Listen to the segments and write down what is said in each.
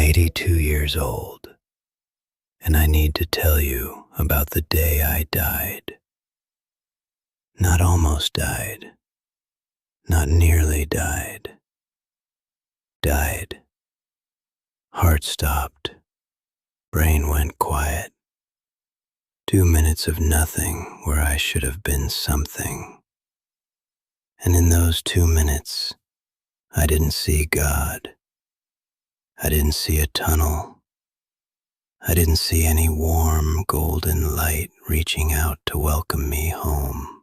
82 years old, and I need to tell you about the day I died. Not almost died, not nearly died. Died. Heart stopped, brain went quiet. 2 minutes of nothing where I should have been something. And in those 2 minutes, I didn't see God. I didn't see a tunnel. I didn't see any warm, golden light reaching out to welcome me home.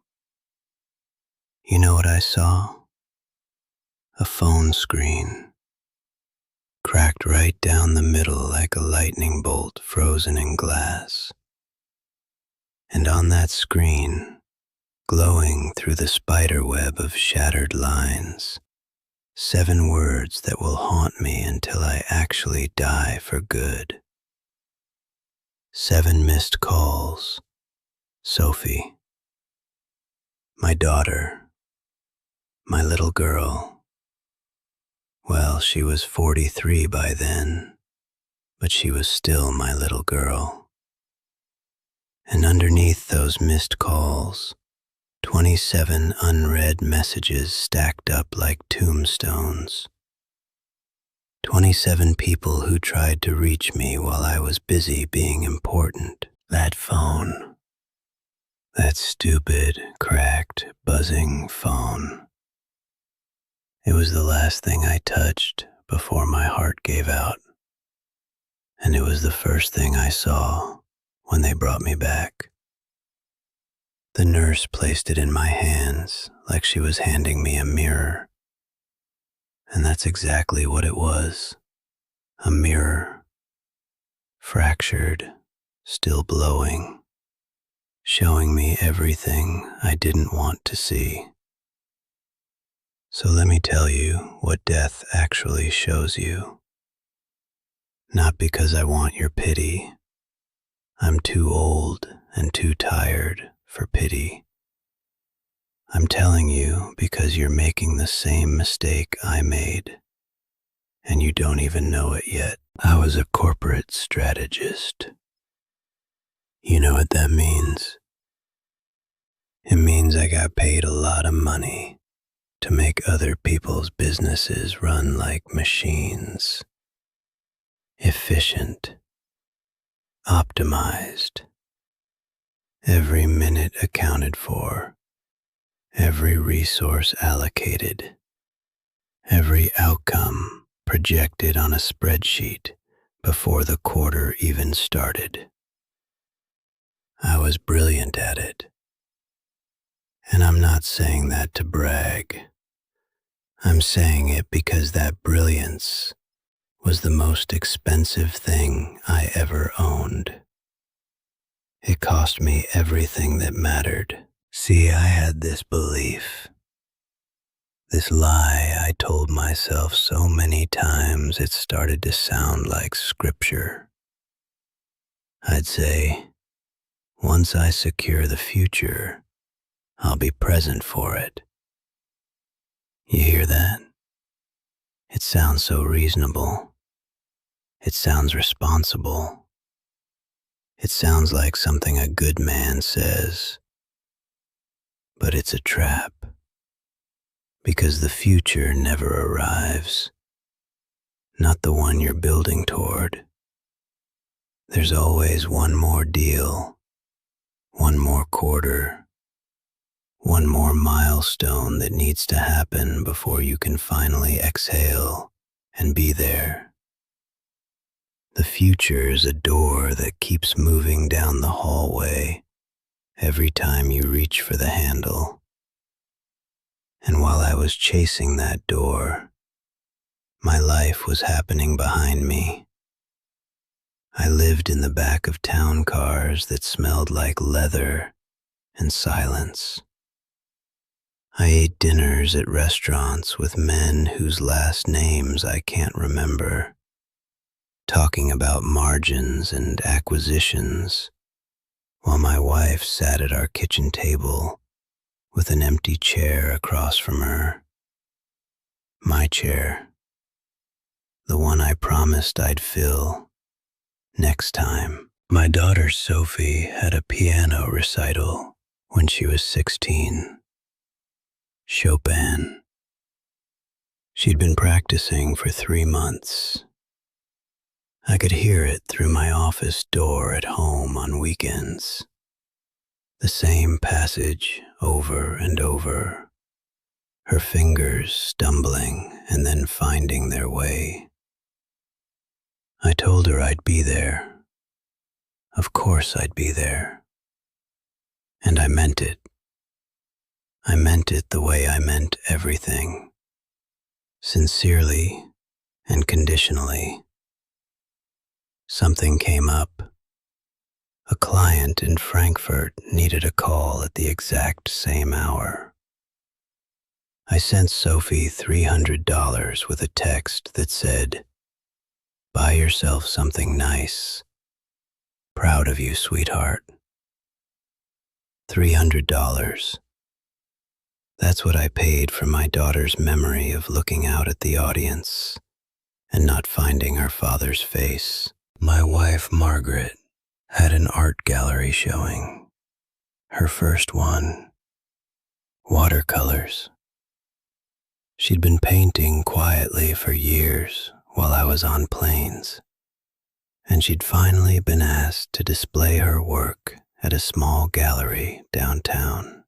You know what I saw? A phone screen, cracked right down the middle like a lightning bolt frozen in glass. And on that screen, glowing through the spider web of shattered lines, 7 words that will haunt me until I actually die for good. 7 missed calls. Sophie. My daughter. My little girl. Well, she was 43 by then, but she was still my little girl. And underneath those missed calls, 27 unread messages stacked up like tombstones. 27 people who tried to reach me while I was busy being important. That phone. That stupid, cracked, buzzing phone. It was the last thing I touched before my heart gave out. And it was the first thing I saw when they brought me back. The nurse placed it in my hands like she was handing me a mirror. And that's exactly what it was. A mirror. Fractured, still blowing, showing me everything I didn't want to see. So let me tell you what death actually shows you. Not because I want your pity. I'm too old and too tired for pity. I'm telling you because you're making the same mistake I made, and you don't even know it yet. I was a corporate strategist. You know what that means? It means I got paid a lot of money to make other people's businesses run like machines. Efficient. Optimized. Every minute accounted for. Every resource allocated. Every outcome projected on a spreadsheet before the quarter even started. I was brilliant at it. And I'm not saying that to brag. I'm saying it because that brilliance was the most expensive thing I ever owned. It cost me everything that mattered. See, I had this belief, this lie I told myself so many times it started to sound like scripture. I'd say, once I secure the future, I'll be present for it. You hear that? It sounds so reasonable. It sounds responsible. It sounds like something a good man says. But it's a trap. Because the future never arrives. Not the one you're building toward. There's always one more deal, one more quarter, one more milestone that needs to happen before you can finally exhale and be there. The future is a door that keeps moving down the hallway every time you reach for the handle. And while I was chasing that door, my life was happening behind me. I lived in the back of town cars that smelled like leather and silence. I ate dinners at restaurants with men whose last names I can't remember, talking about margins and acquisitions, while my wife sat at our kitchen table with an empty chair across from her. My chair. the one I promised I'd fill next time. My daughter Sophie had a piano recital when she was 16. Chopin. She'd been practicing for 3 months. I could hear it through my office door at home on weekends. The same passage over and over, her fingers stumbling and then finding their way. I told her I'd be there. Of course I'd be there. And I meant it. I meant it the way I meant everything. Sincerely and conditionally. Something came up. A client in Frankfurt needed a call at the exact same hour. I sent Sophie $300 with a text that said, "Buy yourself something nice. Proud of you, sweetheart." $300. That's what I paid for my daughter's memory of looking out at the audience and not finding her father's face. My wife, Margaret, had an art gallery showing. Her first one. Watercolors. She'd been painting quietly for years while I was on planes, and she'd finally been asked to display her work at a small gallery downtown.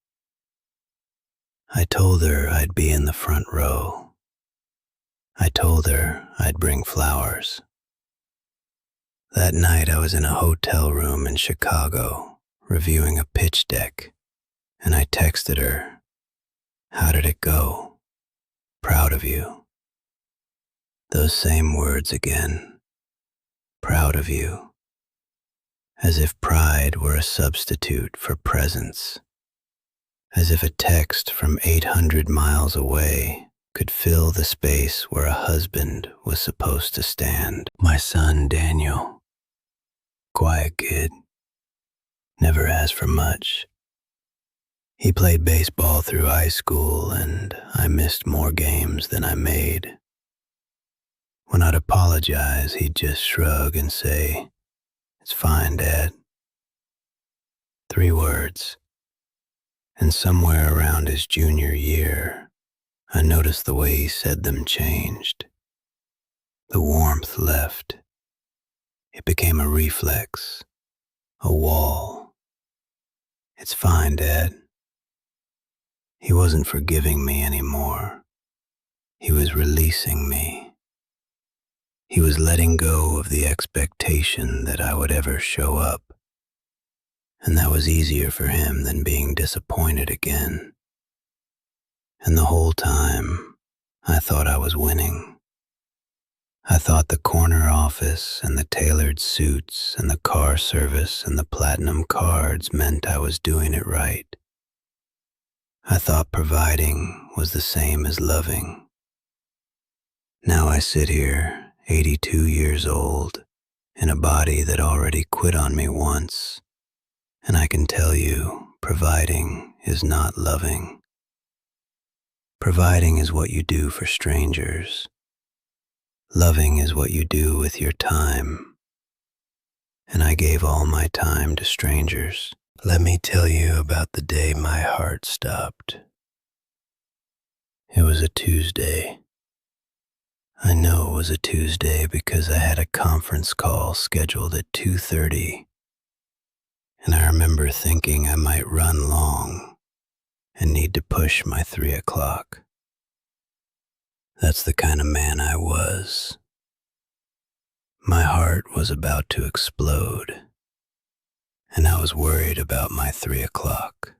I told her I'd be in the front row. I told her I'd bring flowers. That night I was in a hotel room in Chicago reviewing a pitch deck, and I texted her, "How did it go? Proud of you." Those same words again. Proud of you. As if pride were a substitute for presence. As if a text from 800 miles away could fill the space where a husband was supposed to stand. My son, Daniel. Quiet kid. Never asked for much. He played baseball through high school, and I missed more games than I made. When I'd apologize, he'd just shrug and say, "It's fine, Dad." 3 words. And somewhere around his junior year, I noticed the way he said them changed. The warmth left. It became a reflex, a wall. "It's fine, Dad." He wasn't forgiving me anymore. He was releasing me. He was letting go of the expectation that I would ever show up. And that was easier for him than being disappointed again. And the whole time, I thought I was winning. I thought the corner office and the tailored suits and the car service and the platinum cards meant I was doing it right. I thought providing was the same as loving. Now I sit here, 82 years old, in a body that already quit on me once, and I can tell you, providing is not loving. Providing is what you do for strangers. Loving is what you do with your time. And I gave all my time to strangers. Let me tell you about the day my heart stopped. It was a Tuesday. I know it was a Tuesday because I had a conference call scheduled at 2:30. And I remember thinking I might run long and need to push my 3 o'clock. That's the kind of man I was. My heart was about to explode, and I was worried about my 3 o'clock.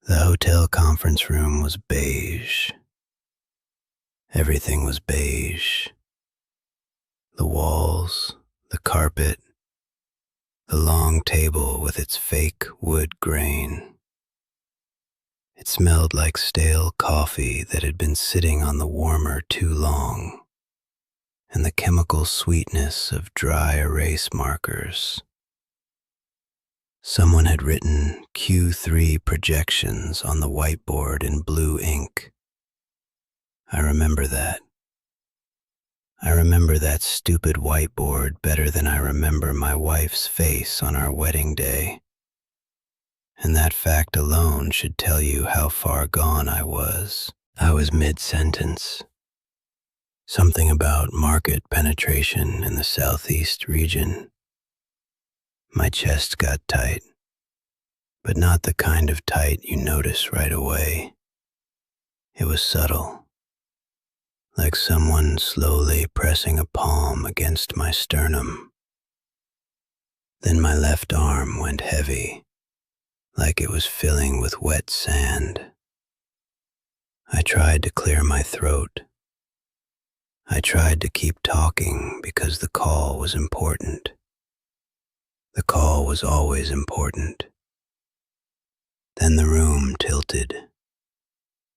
The hotel conference room was beige. Everything was beige. The walls, the carpet, the long table with its fake wood grain. It smelled like stale coffee that had been sitting on the warmer too long, and the chemical sweetness of dry erase markers. Someone had written Q3 projections on the whiteboard in blue ink. I remember that. I remember that stupid whiteboard better than I remember my wife's face on our wedding day. And that fact alone should tell you how far gone I was. I was mid-sentence. Something about market penetration in the southeast region. My chest got tight, but not the kind of tight you notice right away. It was subtle, like someone slowly pressing a palm against my sternum. Then my left arm went heavy, like it was filling with wet sand. I tried to clear my throat. I tried to keep talking because the call was important. The call was always important. Then the room tilted.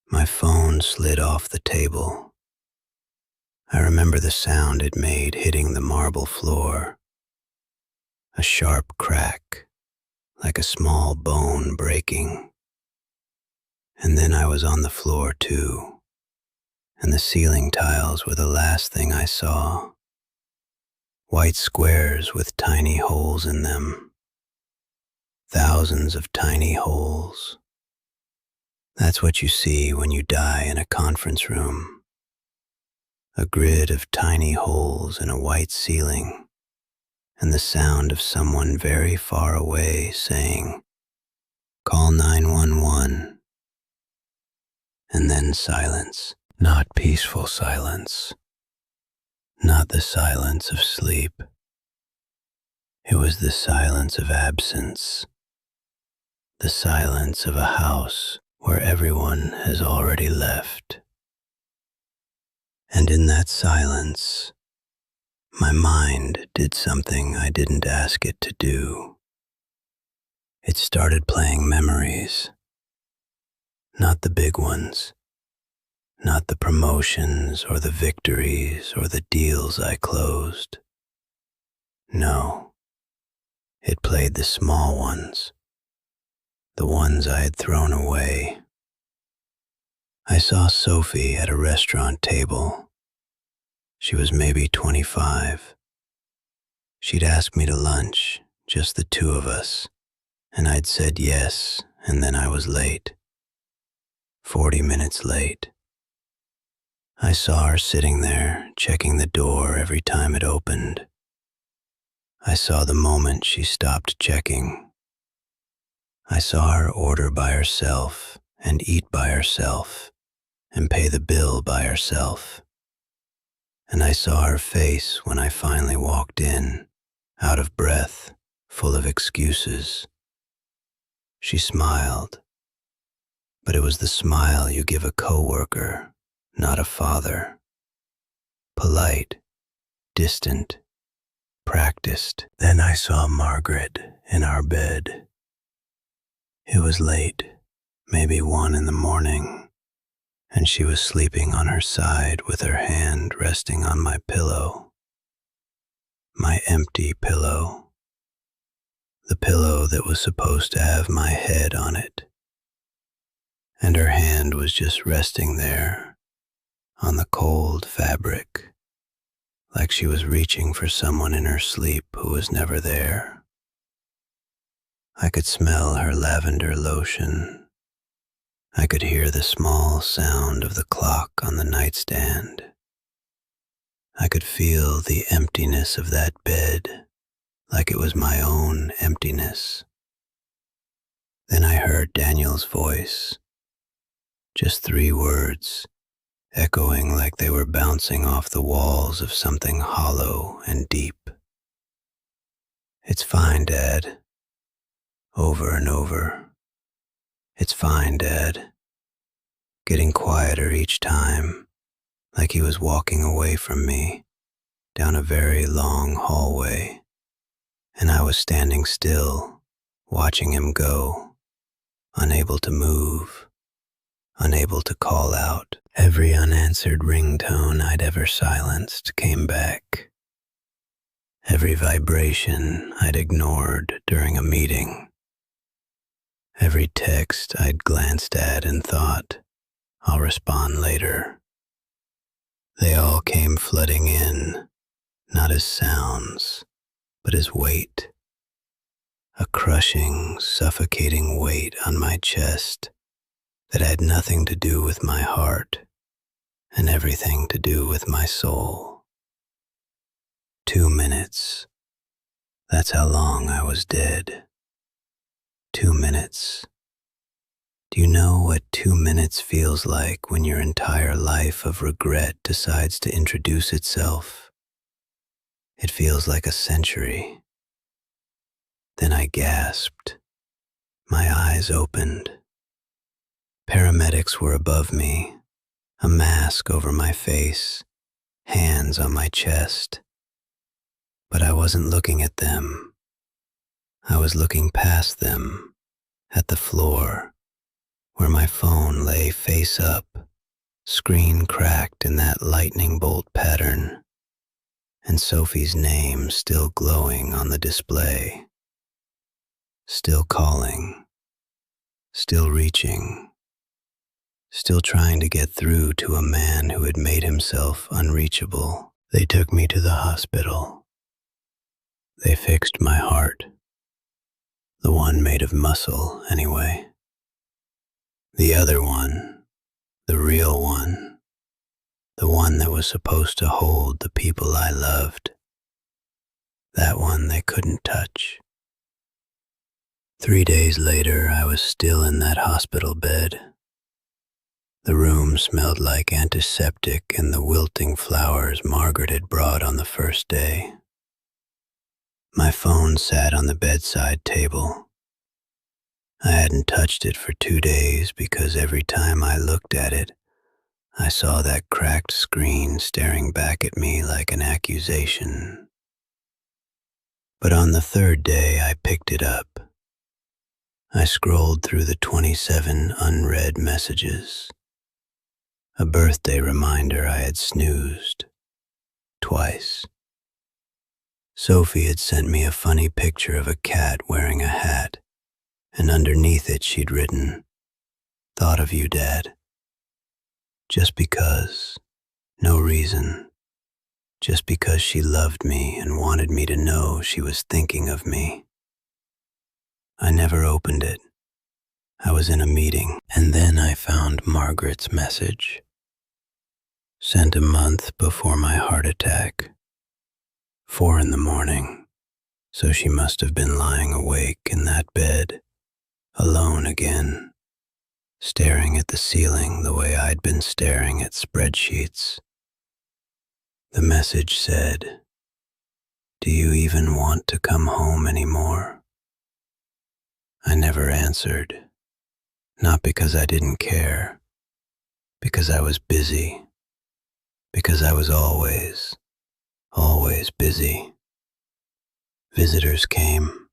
My phone slid off the table. I remember the sound it made hitting the marble floor. A sharp crack, like a small bone breaking. And then I was on the floor too, and the ceiling tiles were the last thing I saw. White squares with tiny holes in them. Thousands of tiny holes. That's what you see when you die in a conference room. A grid of tiny holes in a white ceiling, and the sound of someone very far away saying, "Call 911." And then silence, not peaceful silence, not the silence of sleep. It was the silence of absence, the silence of a house where everyone has already left. And in that silence, my mind did something I didn't ask it to do. It started playing memories, not the big ones, not the promotions or the victories or the deals I closed. No, it played the small ones, the ones I had thrown away. I saw Sophie at a restaurant table. She was maybe 25. She'd asked me to lunch, just the two of us, and I'd said yes, and then I was late. 40 minutes late. I saw her sitting there, checking the door every time it opened. I saw the moment she stopped checking. I saw her order by herself and eat by herself and pay the bill by herself. And I saw her face when I finally walked in, out of breath, full of excuses. She smiled, but it was the smile you give a coworker, not a father. Polite, distant, practiced. Then I saw Margaret in our bed. It was late, maybe 1 in the morning, and she was sleeping on her side with her hand resting on my pillow. My empty pillow. The pillow that was supposed to have my head on it. And her hand was just resting there on the cold fabric, like she was reaching for someone in her sleep who was never there. I could smell her lavender lotion. I could hear the small sound of the clock on the nightstand. I could feel the emptiness of that bed, like it was my own emptiness. Then I heard Daniel's voice, just 3 words, echoing like they were bouncing off the walls of something hollow and deep. "It's fine, Dad." Over and over. "It's fine, Dad." Getting quieter each time, like he was walking away from me, down a very long hallway, and I was standing still, watching him go, unable to move, unable to call out. Every unanswered ringtone I'd ever silenced came back. Every vibration I'd ignored during a meeting. Every text I'd glanced at and thought, "I'll respond later." They all came flooding in, not as sounds, but as weight, a crushing, suffocating weight on my chest that had nothing to do with my heart and everything to do with my soul. 2 minutes. That's how long I was dead. 2 minutes. Do you know what 2 minutes feels like when your entire life of regret decides to introduce itself? It feels like a century. Then I gasped. My eyes opened. Paramedics were above me, a mask over my face, hands on my chest. But I wasn't looking at them. I was looking past them, at the floor, where my phone lay face up, screen cracked in that lightning bolt pattern, and Sophie's name still glowing on the display. Still calling, still reaching, still trying to get through to a man who had made himself unreachable. They took me to the hospital. They fixed my heart. The one made of muscle, anyway. The other one, the real one, the one that was supposed to hold the people I loved, that one they couldn't touch. 3 days later, I was still in that hospital bed. The room smelled like antiseptic and the wilting flowers Margaret had brought on the first day. My phone sat on the bedside table. I hadn't touched it for 2 days because every time I looked at it, I saw that cracked screen staring back at me like an accusation. But on the third day, I picked it up. I scrolled through the 27 unread messages. A birthday reminder I had snoozed twice. Sophie had sent me a funny picture of a cat wearing a hat, and underneath it she'd written, "Thought of you, Dad." Just because, no reason, just because she loved me and wanted me to know she was thinking of me. I never opened it. I was in a meeting, and then I found Margaret's message, sent a month before my heart attack, 4 a.m, so she must have been lying awake in that bed, alone again, staring at the ceiling the way I'd been staring at spreadsheets. The message said, "Do you even want to come home anymore?" I never answered, not because I didn't care, because I was busy, because I was always busy. Visitors came.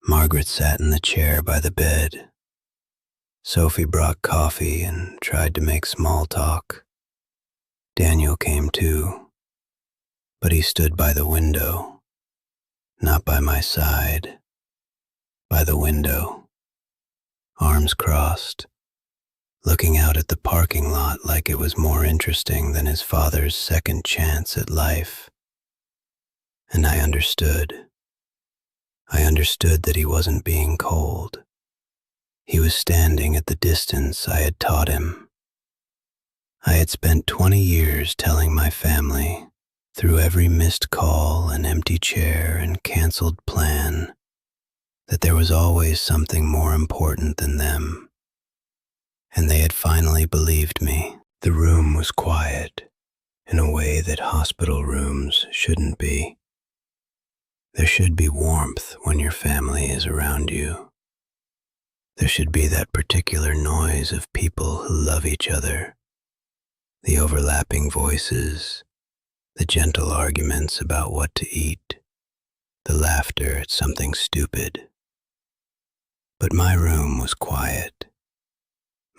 Margaret sat in the chair by the bed. Sophie brought coffee and tried to make small talk. Daniel came too, but he stood by the window, not by my side, by the window, arms crossed, looking out at the parking lot like it was more interesting than his father's second chance at life. And I understood. I understood that he wasn't being cold. He was standing at the distance I had taught him. I had spent 20 years telling my family, through every missed call and empty chair and canceled plan, that there was always something more important than them. And they had finally believed me. The room was quiet, in a way that hospital rooms shouldn't be. There should be warmth when your family is around you. There should be that particular noise of people who love each other, the overlapping voices, the gentle arguments about what to eat, the laughter at something stupid. But my room was quiet.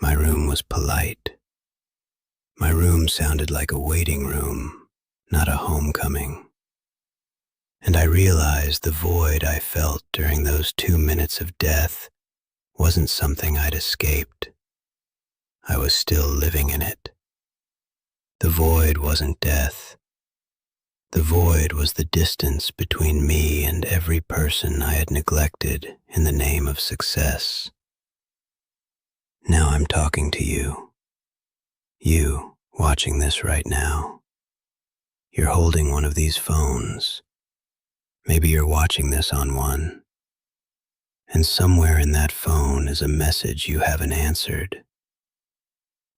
My room was polite. My room sounded like a waiting room, not a homecoming. And I realized the void I felt during those 2 minutes of death wasn't something I'd escaped. I was still living in it. The void wasn't death. The void was the distance between me and every person I had neglected in the name of success. Now I'm talking to you. You, watching this right now. You're holding one of these phones. Maybe you're watching this on one. And somewhere in that phone is a message you haven't answered.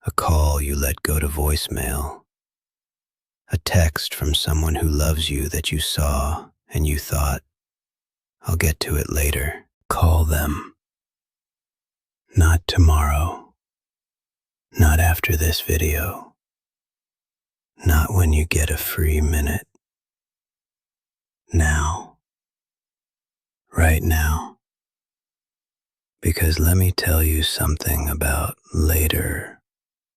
A call you let go to voicemail. A text from someone who loves you that you saw and you thought, I'll get to it later. Call them. Not tomorrow. Not after this video. Not when you get a free minute. Now. Right now. Because let me tell you something about later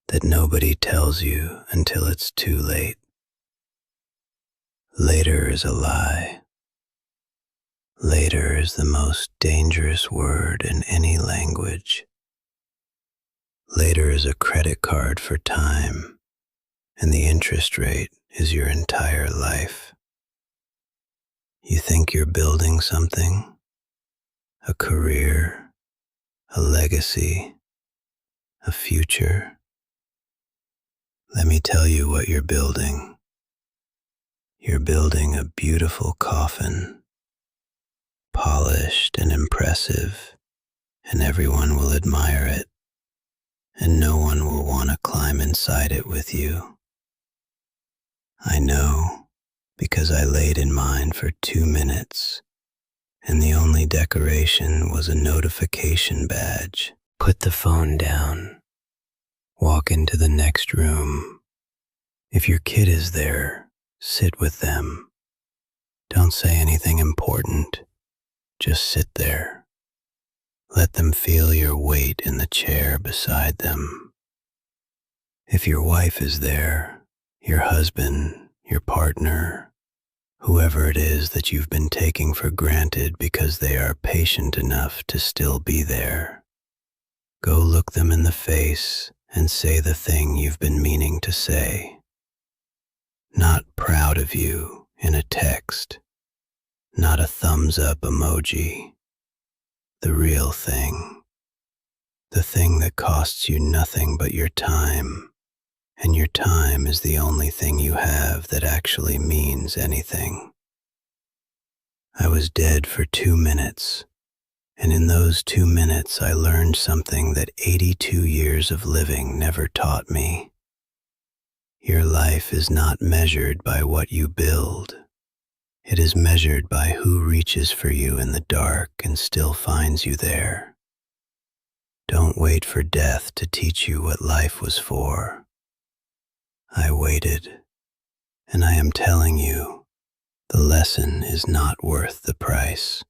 that nobody tells you until it's too late. Later is a lie. Later is the most dangerous word in any language. Later is a credit card for time, and the interest rate is your entire life. You think you're building something, a career, a legacy, a future. Let me tell you what you're building. You're building a beautiful coffin, polished and impressive, and everyone will admire it, and no one will want to climb inside it with you. I know, because I laid in mine for 2 minutes, and the only decoration was a notification badge. Put the phone down. Walk into the next room. If your kid is there, sit with them. Don't say anything important. Just sit there. Let them feel your weight in the chair beside them. If your wife is there, your husband, your partner, whoever it is that you've been taking for granted because they are patient enough to still be there, go look them in the face and say the thing you've been meaning to say. Not proud of you in a text, not a thumbs up emoji. The real thing. The thing that costs you nothing but your time, and your time is the only thing you have that actually means anything. I was dead for 2 minutes, and in those 2 minutes I learned something that 82 years of living never taught me. Your life is not measured by what you build. It is measured by who reaches for you in the dark and still finds you there. Don't wait for death to teach you what life was for. I waited, and I am telling you, the lesson is not worth the price.